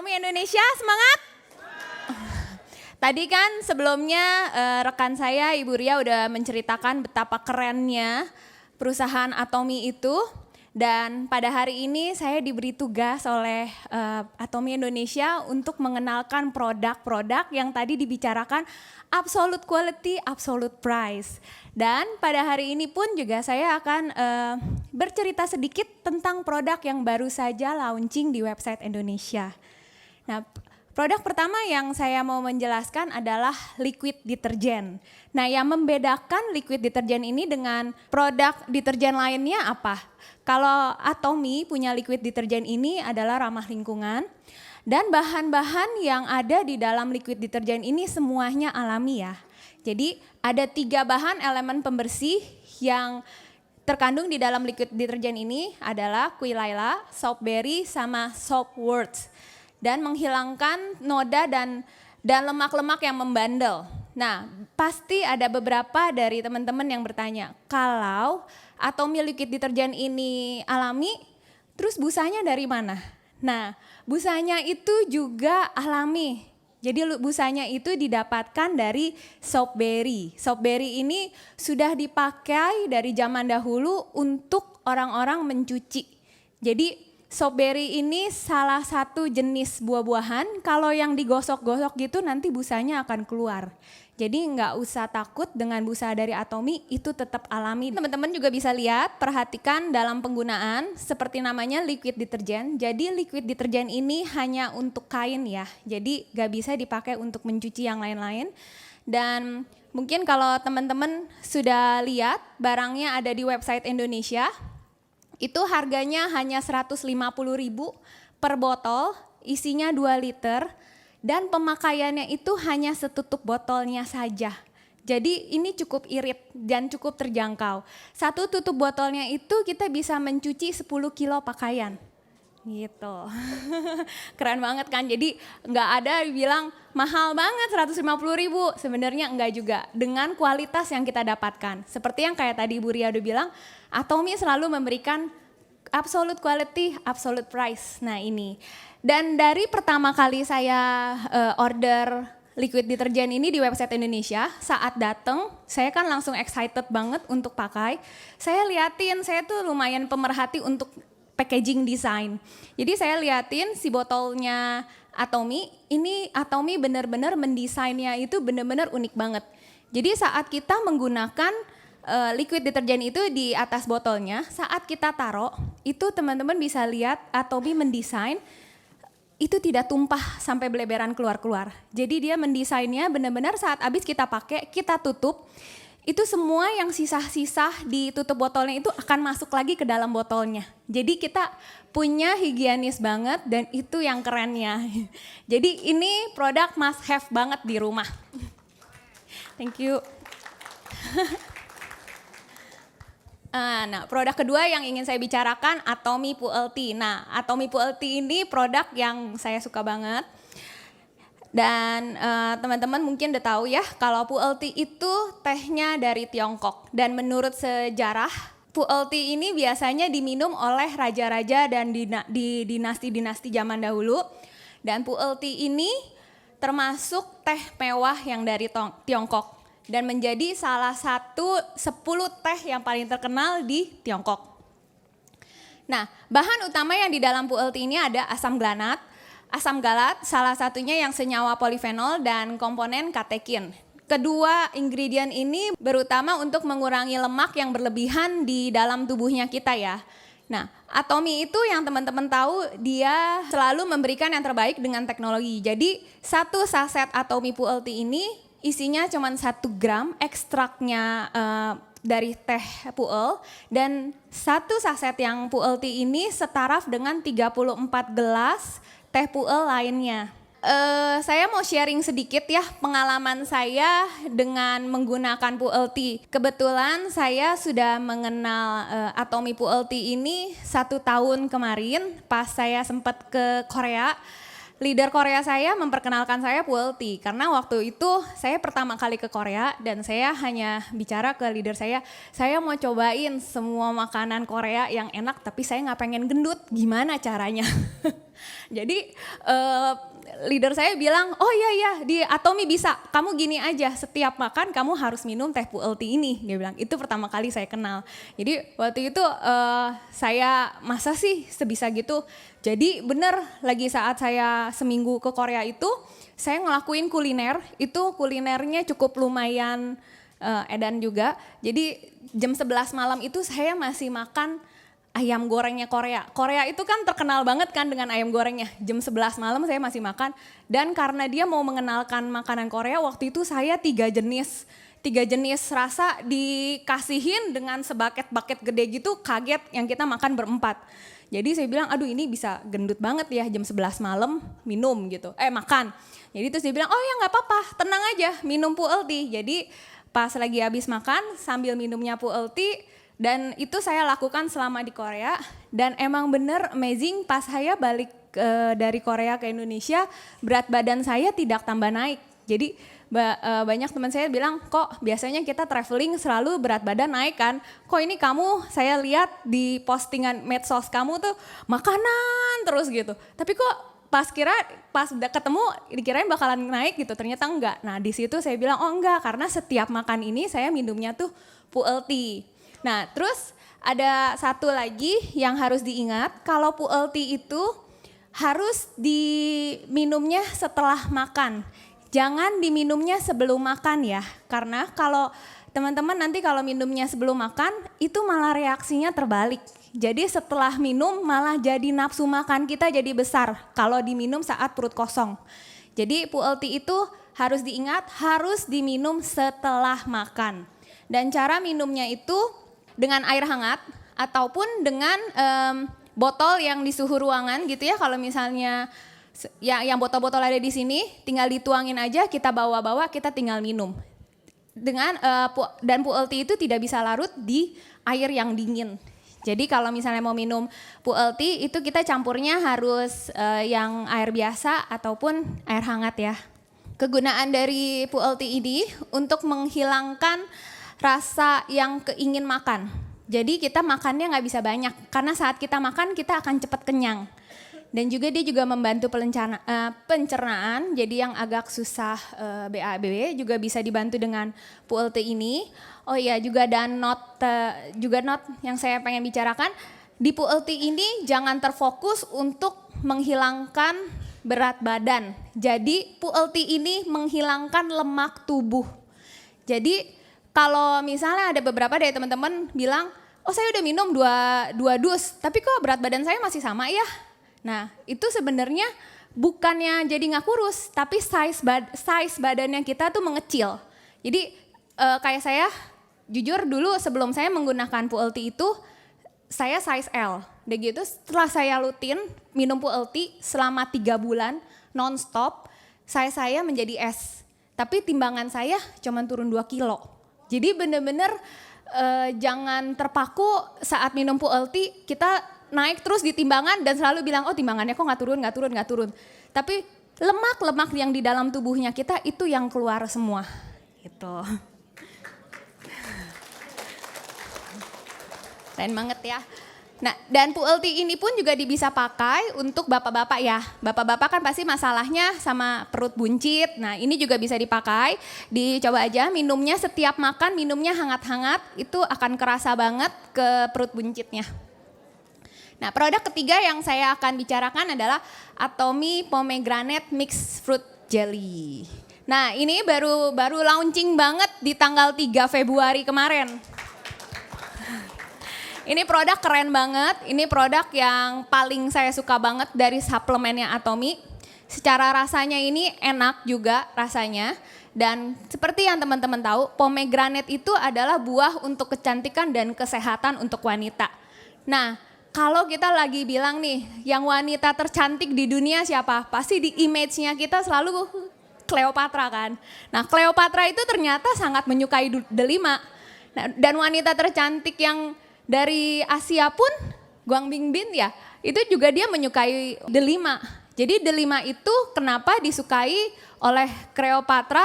Atomi Indonesia, semangat! Tadi kan sebelumnya rekan saya Ibu Ria udah menceritakan betapa kerennya perusahaan Atomi itu. Dan pada hari ini saya diberi tugas oleh Atomi Indonesia untuk mengenalkan produk-produk yang tadi dibicarakan absolute quality, absolute price. Dan pada hari ini pun juga saya akan bercerita sedikit tentang produk yang baru saja launching di website Indonesia. Nah, produk pertama yang saya mau menjelaskan adalah liquid deterjen. Nah, yang membedakan liquid deterjen ini dengan produk deterjen lainnya apa? Kalau Atomi punya liquid deterjen ini adalah ramah lingkungan dan bahan-bahan yang ada di dalam liquid deterjen ini semuanya alami ya. Jadi ada 3 bahan elemen pembersih yang terkandung di dalam liquid deterjen ini adalah Quillaila, Soapberry, sama Soapworks. Dan menghilangkan noda dan lemak-lemak yang membandel. Nah, pasti ada beberapa dari teman-teman yang bertanya, kalau Atomi liquid deterjen ini alami, terus busanya dari mana? Nah, busanya itu juga alami. Jadi busanya itu didapatkan dari Soapberry. Soapberry ini sudah dipakai dari zaman dahulu untuk orang-orang mencuci. Jadi Soapberry ini salah satu jenis buah-buahan, kalau yang digosok-gosok gitu nanti busanya akan keluar. Jadi nggak usah takut dengan busa dari Atomi, itu tetap alami. Teman-teman juga bisa lihat, perhatikan dalam penggunaan seperti namanya liquid deterjen. Jadi liquid deterjen ini hanya untuk kain ya, jadi nggak bisa dipakai untuk mencuci yang lain-lain. Dan mungkin kalau teman-teman sudah lihat barangnya ada di website Indonesia, itu harganya hanya 150.000 per botol, isinya 2 liter, dan pemakaiannya itu hanya setutup botolnya saja. Jadi ini cukup irit dan cukup terjangkau. Satu tutup botolnya itu kita bisa mencuci 10 kilo pakaian. Gitu. Keren banget kan, jadi nggak ada bilang mahal banget 150.000, sebenarnya enggak juga. Dengan kualitas yang kita dapatkan. Seperti yang kayak tadi Ibu Ria udah bilang, Atomi selalu memberikan absolute quality, absolute price. Nah ini. Dan dari pertama kali saya order liquid deterjen ini di website Indonesia, saat datang saya kan langsung excited banget untuk pakai. Saya liatin, saya tuh lumayan pemerhati untuk packaging design. Jadi saya liatin si botolnya Atomi, ini Atomi benar-benar mendesainnya itu benar-benar unik banget. Jadi saat kita menggunakan liquid deterjen itu di atas botolnya, saat kita taruh, itu teman-teman bisa lihat Atomi mendesain itu tidak tumpah sampai beleberan keluar-keluar. Jadi dia mendesainnya benar-benar saat habis kita pakai, kita tutup, itu semua yang sisa-sisa di tutup botolnya itu akan masuk lagi ke dalam botolnya. Jadi kita punya higienis banget dan itu yang kerennya. Jadi ini produk must have banget di rumah. Thank you. Nah, produk kedua yang ingin saya bicarakan Atomi Pu'elty. Nah, Atomi Pu'elty ini produk yang saya suka banget. Dan teman-teman mungkin udah tahu ya, kalau Pu'elty itu tehnya dari Tiongkok. Dan menurut sejarah, Pu'elty ini biasanya diminum oleh raja-raja dan di dinasti-dinasti zaman dahulu. Dan Pu'elty ini termasuk teh mewah yang dari Tiongkok. Dan menjadi salah satu 10 teh yang paling terkenal di Tiongkok. Nah, bahan utama yang di dalam Pu'elty ini ada asam granat, asam galat, salah satunya yang senyawa polifenol dan komponen katekin. Kedua ingredient ini berutama untuk mengurangi lemak yang berlebihan di dalam tubuhnya kita ya. Nah, Atomi itu yang teman-teman tahu dia selalu memberikan yang terbaik dengan teknologi. Jadi satu saset Atomi Pu'elty ini isinya cuma 1 gram ekstraknya dari teh pu'el, dan satu saset yang Pu'elty ini setaraf dengan 34 gelas teh pu'el lainnya. Saya mau sharing sedikit ya pengalaman saya dengan menggunakan Pu'elty. Kebetulan saya sudah mengenal Atomi Pu'elty ini 1 tahun kemarin pas saya sempat ke Korea. leader Korea saya memperkenalkan saya Puelti karena waktu itu saya pertama kali ke Korea dan saya hanya bicara ke leader saya mau cobain semua makanan Korea yang enak tapi saya nggak pengen gendut, gimana caranya? Jadi leader saya bilang, oh iya di Atomy bisa, kamu gini aja setiap makan kamu harus minum teh Puelti ini, dia bilang. Itu pertama kali saya kenal. Jadi waktu itu saya masa sih sebisa gitu. Jadi bener lagi saat saya seminggu ke Korea itu saya ngelakuin kuliner, itu kulinernya cukup lumayan edan juga. Jadi jam 11 malam itu saya masih makan ayam gorengnya Korea. Korea itu kan terkenal banget kan dengan ayam gorengnya. Jam 11 malam saya masih makan. Dan karena dia mau mengenalkan makanan Korea, waktu itu saya 3 jenis rasa dikasihin dengan sebaket-baket gede gitu, kaget yang kita makan berempat. Jadi saya bilang, aduh ini bisa gendut banget ya jam 11 malam minum gitu, makan. Jadi terus dia bilang, oh ya gak apa-apa, tenang aja minum Puelti. Jadi pas lagi habis makan sambil minumnya Puelti, dan itu saya lakukan selama di Korea dan emang bener amazing pas saya balik dari Korea ke Indonesia berat badan saya tidak tambah naik. Jadi banyak teman saya bilang kok biasanya kita traveling selalu berat badan naik kan. Kok ini kamu saya lihat di postingan medsos kamu tuh makanan terus gitu. Tapi kok pas udah ketemu dikirain bakalan naik gitu, ternyata enggak. Nah di situ saya bilang oh enggak karena setiap makan ini saya minumnya tuh Puelti. Nah terus ada satu lagi yang harus diingat, kalau Puelti itu harus diminumnya setelah makan. Jangan diminumnya sebelum makan ya, karena kalau teman-teman nanti kalau minumnya sebelum makan itu malah reaksinya terbalik. Jadi setelah minum malah jadi nafsu makan kita jadi besar kalau diminum saat perut kosong. Jadi Puelti itu harus diingat harus diminum setelah makan. Dan cara minumnya itu dengan air hangat ataupun dengan botol yang di suhu ruangan gitu ya. Kalau misalnya yang botol-botol ada di sini tinggal dituangin aja, kita bawa-bawa, kita tinggal minum. Dan Puelti itu tidak bisa larut di air yang dingin. Jadi kalau misalnya mau minum Puelti itu kita campurnya harus yang air biasa ataupun air hangat ya. Kegunaan dari Puelti ini untuk menghilangkan rasa yang keingin makan. Jadi kita makannya nggak bisa banyak karena saat kita makan kita akan cepat kenyang. Dan juga dia juga membantu pencernaan, jadi yang agak susah BAB juga bisa dibantu dengan Puelti ini. Oh iya juga dan not yang saya pengen bicarakan, di Puelti ini jangan terfokus untuk menghilangkan berat badan. Jadi Puelti ini menghilangkan lemak tubuh. Jadi kalau misalnya ada beberapa dari teman-teman bilang, oh saya udah minum dua dus, tapi kok berat badan saya masih sama ya? Nah itu sebenarnya bukannya jadi nggak kurus, tapi size badannya kita tuh mengecil. Jadi kayak saya, jujur dulu sebelum saya menggunakan Puelti itu, saya size L. Dan gitu setelah saya rutin minum Puelti selama 3 bulan non-stop, saya menjadi S. Tapi timbangan saya cuma turun 2 kilo. Jadi bener-bener jangan terpaku saat minum Puelti kita naik terus di timbangan dan selalu bilang oh timbangannya kok nggak turun. Tapi lemak yang di dalam tubuhnya kita itu yang keluar semua gitu. Keren banget ya. Nah dan Puelti ini pun juga bisa pakai untuk bapak-bapak ya. Bapak-bapak kan pasti masalahnya sama perut buncit. Nah ini juga bisa dipakai. Dicoba aja minumnya setiap makan minumnya hangat-hangat. Itu akan kerasa banget ke perut buncitnya. Nah produk ketiga yang saya akan bicarakan adalah Atomy Pomegranate Mixed Fruit Jelly. Nah ini baru launching banget di tanggal 3 Februari kemarin. Ini produk keren banget, ini produk yang paling saya suka banget dari suplemennya Atomy. Secara rasanya ini enak juga rasanya. Dan seperti yang teman-teman tahu, pomegranate itu adalah buah untuk kecantikan dan kesehatan untuk wanita. Nah, kalau kita lagi bilang nih, yang wanita tercantik di dunia siapa? Pasti di image-nya kita selalu Cleopatra kan. Nah, Cleopatra itu ternyata sangat menyukai delima. Nah, dan wanita tercantik yang dari Asia pun, Guang Bingbing ya, itu juga dia menyukai delima. Jadi delima itu kenapa disukai oleh Cleopatra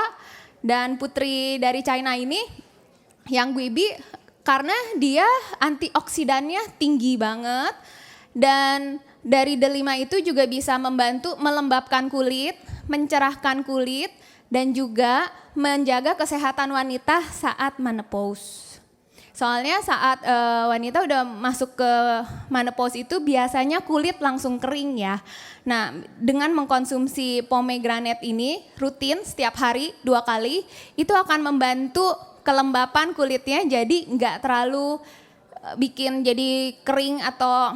dan putri dari China ini, Yang Guibi, karena dia antioksidannya tinggi banget dan dari delima itu juga bisa membantu melembabkan kulit, mencerahkan kulit dan juga menjaga kesehatan wanita saat menopause. Soalnya saat wanita udah masuk ke menopause itu biasanya kulit langsung kering ya. Nah, dengan mengkonsumsi pomegranate ini rutin setiap hari 2 kali, itu akan membantu kelembapan kulitnya jadi nggak terlalu bikin jadi kering atau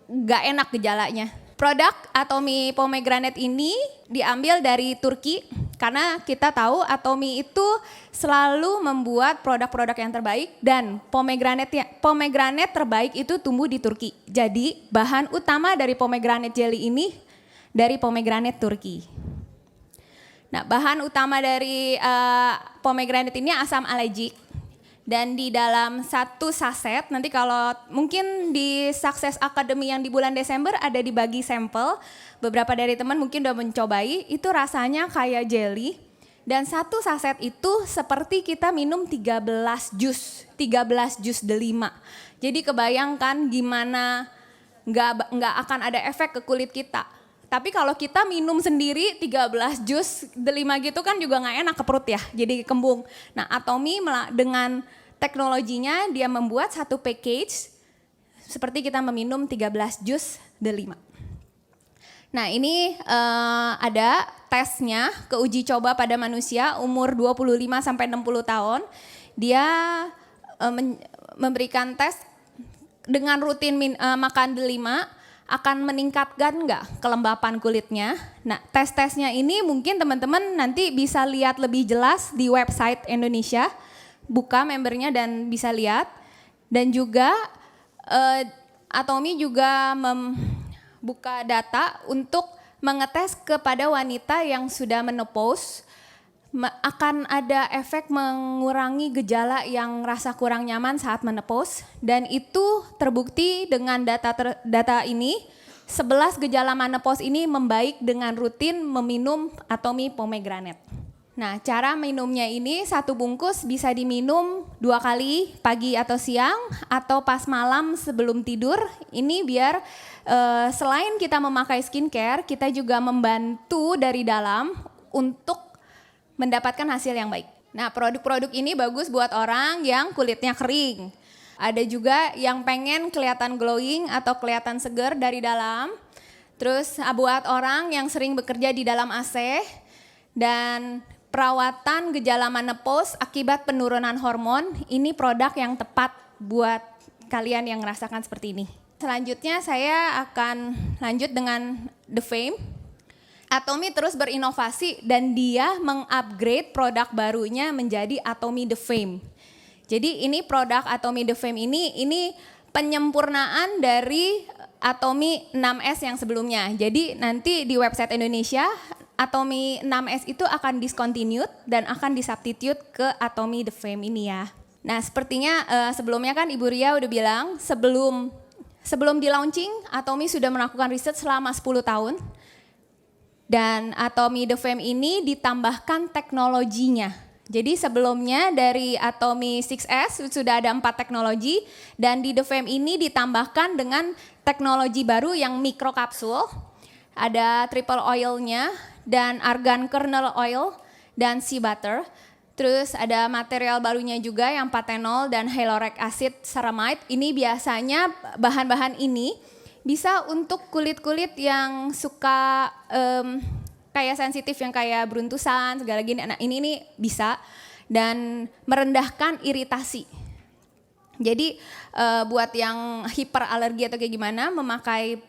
nggak enak gejalanya. Produk Atomy pomegranate ini diambil dari Turki karena kita tahu Atomy itu selalu membuat produk-produk yang terbaik dan pomegranate terbaik itu tumbuh di Turki. Jadi bahan utama dari pomegranate jelly ini dari pomegranate Turki. Nah, bahan utama dari pomegranate ini asam alejik. Dan di dalam 1 saset, nanti kalau mungkin di Success Academy yang di bulan Desember ada dibagi sampel, beberapa dari teman mungkin udah mencobai, itu rasanya kayak jelly. Dan 1 saset itu seperti kita minum 13 jus delima. Jadi kebayangkan gimana nggak akan ada efek ke kulit kita. Tapi kalau kita minum sendiri 13 jus delima gitu kan juga nggak enak ke perut ya, jadi kembung. Nah, Atomy dengan teknologinya dia membuat 1 package seperti kita meminum 13 jus delima. Nah, ini ada tesnya ke uji coba pada manusia umur 25 sampai 60 tahun. Dia memberikan tes dengan rutin makan delima akan meningkatkan nggak kelembapan kulitnya. Nah, tes-tesnya ini mungkin teman-teman nanti bisa lihat lebih jelas di website Indonesia, buka membernya dan bisa lihat. Dan juga Atomy juga membuka data untuk mengetes kepada wanita yang sudah menopause, akan ada efek mengurangi gejala yang rasa kurang nyaman saat menopause dan itu terbukti dengan data ini 11 gejala menopause ini membaik dengan rutin meminum Atomy pomegranate. Nah, cara minumnya ini 1 bungkus bisa diminum 2 kali pagi atau siang atau pas malam sebelum tidur. Ini biar selain kita memakai skincare, kita juga membantu dari dalam untuk mendapatkan hasil yang baik. Nah, produk-produk ini bagus buat orang yang kulitnya kering. Ada juga yang pengen kelihatan glowing atau kelihatan segar dari dalam. Terus buat orang yang sering bekerja di dalam AC dan perawatan gejala menopause akibat penurunan hormon, ini produk yang tepat buat kalian yang merasakan seperti ini. Selanjutnya saya akan lanjut dengan The Fame. Atomy terus berinovasi dan dia mengupgrade produk barunya menjadi Atomy The Fame. Jadi ini produk Atomy The Fame ini penyempurnaan dari Atomy 6S yang sebelumnya. Jadi nanti di website Indonesia Atomy 6S itu akan discontinued dan akan disubstitute ke Atomy The Fame ini ya. Nah, sepertinya sebelumnya kan Ibu Ria udah bilang sebelum di launching Atomy sudah melakukan riset selama 10 tahun. Dan Atomy The Fame ini ditambahkan teknologinya. Jadi sebelumnya dari Atomy 6S sudah ada 4 teknologi dan di The Fame ini ditambahkan dengan teknologi baru yang mikrokapsul. Ada triple oilnya dan argan kernel oil dan sea butter. Terus ada material barunya juga yang patenol dan hyaluronic acid ceramide. Ini biasanya bahan-bahan ini bisa untuk kulit-kulit yang suka kayak sensitif yang kayak beruntusan segala gini. Nah, ini bisa dan merendahkan iritasi. Jadi buat yang hiperalergi atau kayak gimana memakai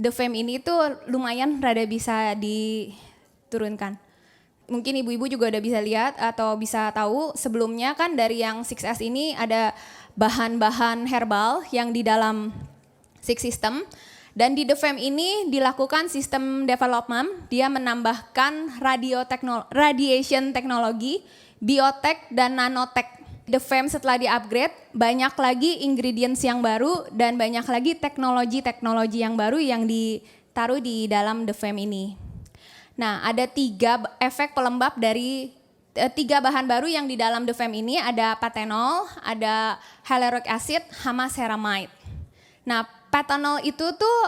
The Fame ini tuh lumayan rada bisa diturunkan. Mungkin ibu-ibu juga udah bisa lihat atau bisa tahu sebelumnya kan dari yang 6S ini ada bahan-bahan herbal yang di dalam Six System dan di The Fame ini dilakukan sistem development, dia menambahkan radiation teknologi, biotek dan nanotek. The Fame setelah di-upgrade banyak lagi ingredients yang baru dan banyak lagi teknologi yang baru yang taruh di dalam The Fame ini. Nah, ada 3 efek pelembab dari 3 bahan baru yang di dalam The Fame ini, ada patenol, ada hyaluronic acid, sama ceramide. Nah, patenol itu tuh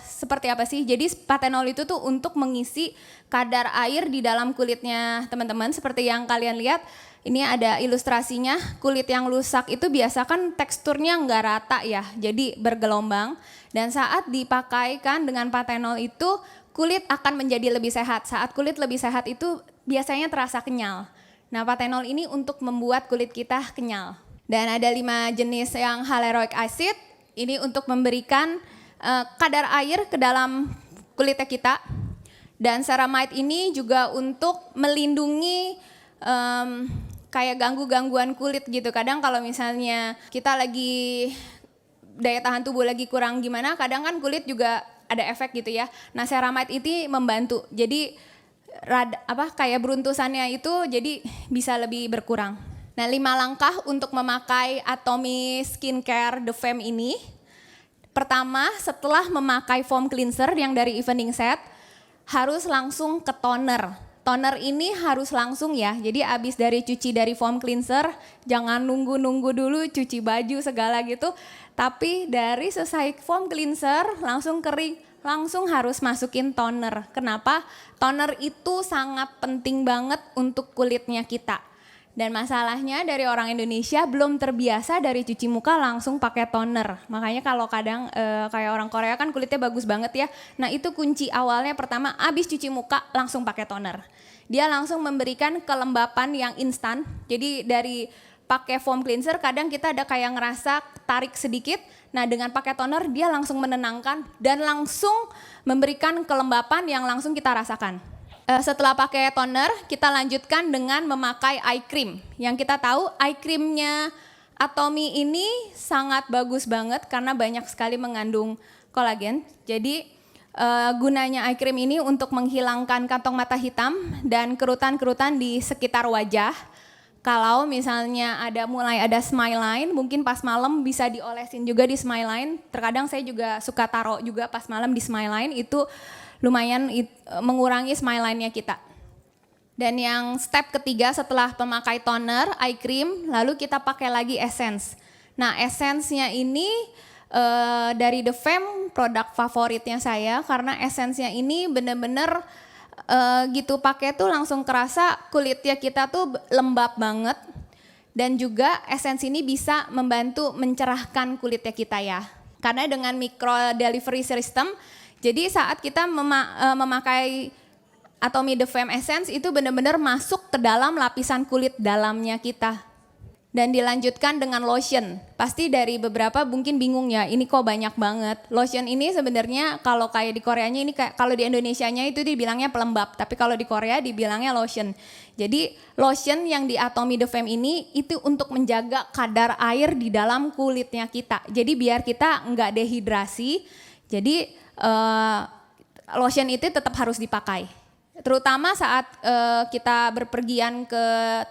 seperti apa sih? Jadi patenol itu tuh untuk mengisi kadar air di dalam kulitnya teman-teman. Seperti yang kalian lihat, ini ada ilustrasinya. Kulit yang lusak itu biasa kan teksturnya nggak rata ya, jadi bergelombang. Dan saat dipakaikan dengan patenol itu, kulit akan menjadi lebih sehat. Saat kulit lebih sehat itu biasanya terasa kenyal. Nah, patenol ini untuk membuat kulit kita kenyal. Dan ada 5 jenis yang hyaluronic acid. Ini untuk memberikan kadar air ke dalam kulitnya kita. Dan ceramide ini juga untuk melindungi kayak gangguan kulit gitu. Kadang kalau misalnya kita lagi daya tahan tubuh lagi kurang gimana, kadang kan kulit juga ada efek gitu ya. Nah, ceramide ini membantu. Jadi kayak beruntusannya itu jadi bisa lebih berkurang. Nah, 5 langkah untuk memakai Atomy Skincare The Fame ini. Pertama, setelah memakai foam cleanser yang dari evening set, harus langsung ke toner. Toner ini harus langsung ya, jadi abis dari cuci dari foam cleanser, jangan nunggu-nunggu dulu cuci baju segala gitu. Tapi dari selesai foam cleanser, langsung kering, langsung harus masukin toner. Kenapa? Toner itu sangat penting banget untuk kulitnya kita. Dan masalahnya dari orang Indonesia belum terbiasa dari cuci muka langsung pakai toner. Makanya kalau kadang kayak orang Korea kan kulitnya bagus banget ya. Nah, itu kunci awalnya pertama abis cuci muka langsung pakai toner. Dia langsung memberikan kelembapan yang instan. Jadi dari pakai foam cleanser kadang kita ada kayak ngerasa tarik sedikit. Nah, dengan pakai toner dia langsung menenangkan dan langsung memberikan kelembapan yang langsung kita rasakan. Setelah pakai toner, kita lanjutkan dengan memakai eye cream. Yang kita tahu eye creamnya Atomy ini sangat bagus banget karena banyak sekali mengandung kolagen. Jadi gunanya eye cream ini untuk menghilangkan kantong mata hitam dan kerutan-kerutan di sekitar wajah. Kalau misalnya mulai ada smile line, mungkin pas malam bisa diolesin juga di smile line. Terkadang saya juga suka taruh juga pas malam di smile line, itu lumayan mengurangi smile line-nya kita. Dan yang step ketiga setelah memakai toner, eye cream, lalu kita pakai lagi essence. Nah, essence-nya ini dari The Fame produk favoritnya saya karena essence-nya ini bener-bener gitu pakai tuh langsung kerasa kulitnya kita tuh lembab banget. Dan juga essence ini bisa membantu mencerahkan kulitnya kita ya. Karena dengan micro delivery system, jadi saat kita memakai Atomy The Fame Essence itu benar-benar masuk ke dalam lapisan kulit dalamnya kita. Dan dilanjutkan dengan lotion. Pasti dari beberapa mungkin bingung ya, ini kok banyak banget. Lotion ini sebenarnya kalau kayak di Koreanya ini kalau di Indonesianya itu dibilangnya pelembab, tapi kalau di Korea dibilangnya lotion. Jadi lotion yang di Atomy The Fame ini itu untuk menjaga kadar air di dalam kulitnya kita. Jadi biar kita nggak dehidrasi. Jadi lotion itu tetap harus dipakai. Terutama saat kita berpergian ke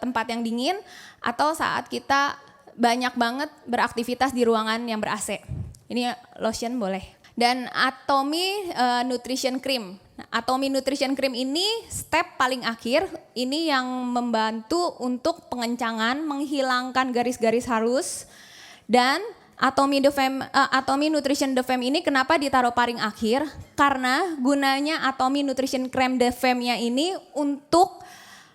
tempat yang dingin atau saat kita banyak banget beraktivitas di ruangan yang ber-AC. Ini lotion boleh. Dan Atomy Nutrition Cream. Nah, Atomy Nutrition Cream ini step paling akhir, ini yang membantu untuk pengencangan, menghilangkan garis-garis halus. Dan Atomy Nutrition The Fame ini kenapa ditaruh paling akhir? Karena gunanya Atomy Nutrition Cream The Fame-nya ini untuk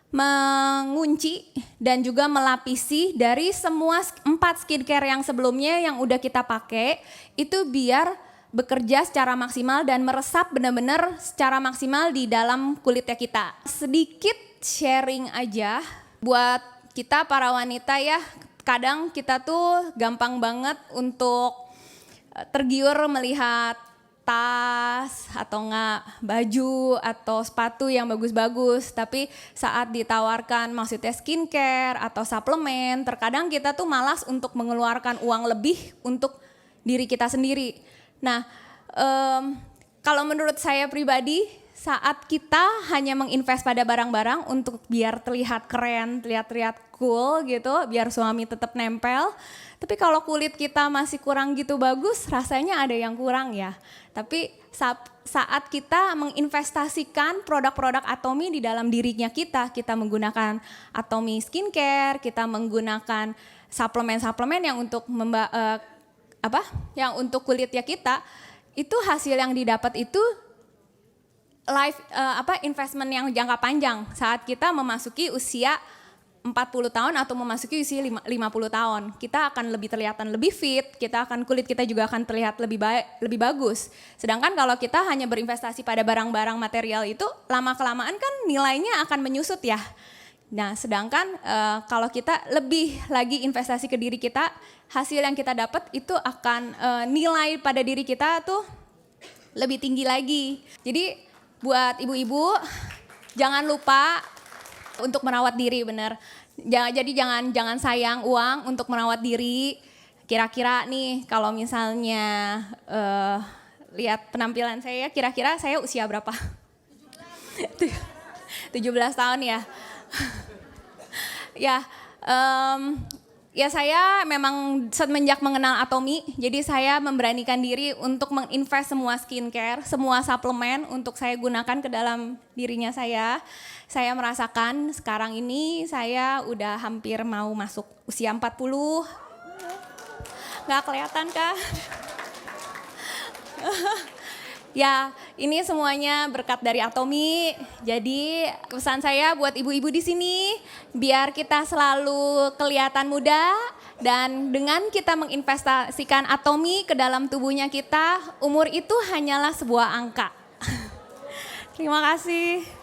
mengunci dan juga melapisi dari semua 4 skincare yang sebelumnya yang udah kita pakai itu biar bekerja secara maksimal dan meresap benar-benar secara maksimal di dalam kulitnya kita. Sedikit sharing aja buat kita para wanita ya, kadang kita tuh gampang banget untuk tergiur melihat tas atau enggak baju atau sepatu yang bagus-bagus, tapi saat ditawarkan maksudnya skincare atau suplemen, terkadang kita tuh malas untuk mengeluarkan uang lebih untuk diri kita sendiri. Nah, kalau menurut saya pribadi, saat kita hanya menginvest pada barang-barang untuk biar terlihat keren, terlihat cool gitu, biar suami tetap nempel. Tapi kalau kulit kita masih kurang gitu bagus, rasanya ada yang kurang ya. Tapi saat kita menginvestasikan produk-produk Atomy di dalam dirinya kita menggunakan Atomy Skincare, kita menggunakan suplemen-suplemen yang untuk yang untuk kulitnya kita, itu hasil yang didapat itu investment yang jangka panjang saat kita memasuki usia 40 tahun atau memasuki usia 50 tahun. Kita akan lebih terlihatan lebih fit, kulit kita juga akan terlihat lebih bagus. Sedangkan kalau kita hanya berinvestasi pada barang-barang material itu, lama-kelamaan kan nilainya akan menyusut ya. Nah, sedangkan kalau kita lebih lagi investasi ke diri kita, hasil yang kita dapat itu akan nilai pada diri kita tuh lebih tinggi lagi. Jadi buat ibu-ibu, jangan lupa untuk merawat diri, bener. Jadi jangan sayang uang untuk merawat diri. Kira-kira nih kalau misalnya lihat penampilan saya, kira-kira saya usia berapa? 17 tahun ya. Ya saya memang semenjak mengenal Atomy, jadi saya memberanikan diri untuk menginvest semua skincare, semua suplemen untuk saya gunakan ke dalam dirinya saya. Saya merasakan sekarang ini saya udah hampir mau masuk usia 40. Nggak kelihatan kah? Ya, ini semuanya berkat dari Atomy. Jadi pesan saya buat ibu-ibu di sini, biar kita selalu kelihatan muda dan dengan kita menginvestasikan Atomy ke dalam tubuhnya kita, umur itu hanyalah sebuah angka. Terima kasih.